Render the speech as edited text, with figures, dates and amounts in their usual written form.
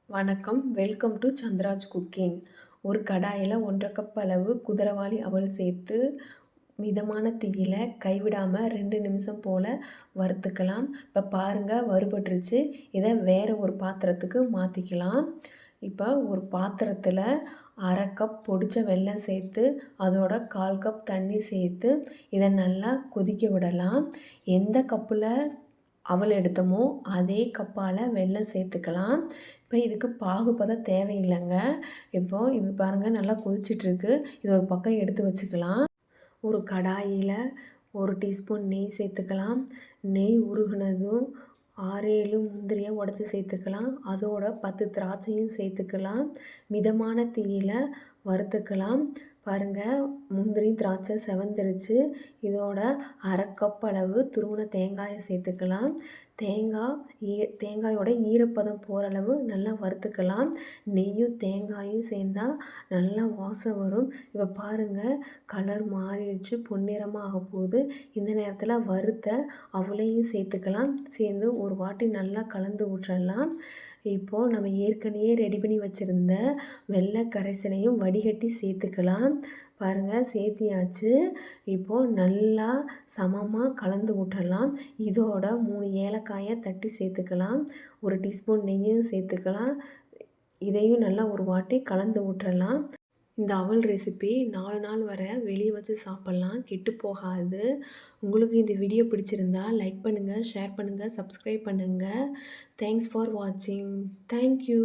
வணக்கம். Welcome to ChandRaj cooking. ஒரு கடாயில் 1½ கப் அளவு குதிரவாளி அவல் சேர்த்து மிதமான தீயில கைவிடாமல் 2 நிமிஷம் போல் வறுத்துக்கலாம். இப்போ பாருங்கள் வறுபட்டுருச்சு. இதை வேறு ஒரு பாத்திரத்துக்கு மாற்றிக்கலாம். இப்போ ஒரு பாத்திரத்தில் 1/2 கப் பொடிச்ச வெல்லம் சேர்த்து அதோட 1/4 கப் தண்ணி சேர்த்து இதை நல்லா கொதிக்க விடலாம். எந்த கப்பில் அவல் எடுத்தோமோ அதே கப்பால் வெல்லம் சேர்த்துக்கலாம். இப்போ இதுக்கு பாகுபதம் தேவையில்லைங்க. இப்போது இது பாருங்கள் நல்லா கொதிச்சிட்ருக்கு. இது ஒரு பக்கம் எடுத்து வச்சுக்கலாம். ஒரு கடாயில் 1 டீஸ்பூன் நெய் சேர்த்துக்கலாம். நெய் உருகுனதும் 6 7 முந்திரியை உடச்சி சேர்த்துக்கலாம். அதோட 10 திராட்சையும் சேர்த்துக்கலாம். மிதமான தீயில் வறுத்துக்கலாம். பாருங்கள் முந்திரி திராட்சை செவந்துருச்சு. இதோட 1/2 கப் அளவு துருவின தேங்காயை சேர்த்துக்கலாம். தேங்காயோட ஈரப்பதம் போகிற அளவு நல்லா வறுத்துக்கலாம். நெய்யும் தேங்காயும் சேர்ந்தால் நல்லா வாசம் வரும். இப்போ பாருங்கள் கலர் மாறிடுச்சு, பொன்னிறமாக ஆக போகுது. இந்த நேரத்தில் வறுத்த அவலையும் சேர்த்துக்கலாம். சேர்ந்து ஒரு வாட்டி நல்லா கலந்து விட்டுறலாம். இப்போது நம்ம ஏற்கனவே ரெடி பண்ணி வச்சுருந்த வெள்ளை கரைசலையும் வடிகட்டி சேர்த்துக்கலாம். பாருங்கள் சேர்த்தியாச்சு. இப்போது நல்லா சமமாக கலந்து விட்டுறலாம். இதோட 3 ஏலக்காயை தட்டி சேர்த்துக்கலாம். 1 டீஸ்பூன் நெய்யும் சேர்த்துக்கலாம். இதையும் நல்லா ஒரு வாட்டி கலந்து விட்டுறலாம். இந்த அவல் ரெசிபி 4 நாள் வரை வெளியே வச்சு சாப்பிட்லாம், கெட்டு போகாது. உங்களுக்கு இந்த வீடியோ பிடிச்சிருந்தா லைக் பண்ணுங்கள், ஷேர் பண்ணுங்கள், சப்ஸ்கிரைப் பண்ணுங்கள். தேங்க்ஸ் ஃபார் வாட்சிங். தேங்க்யூ.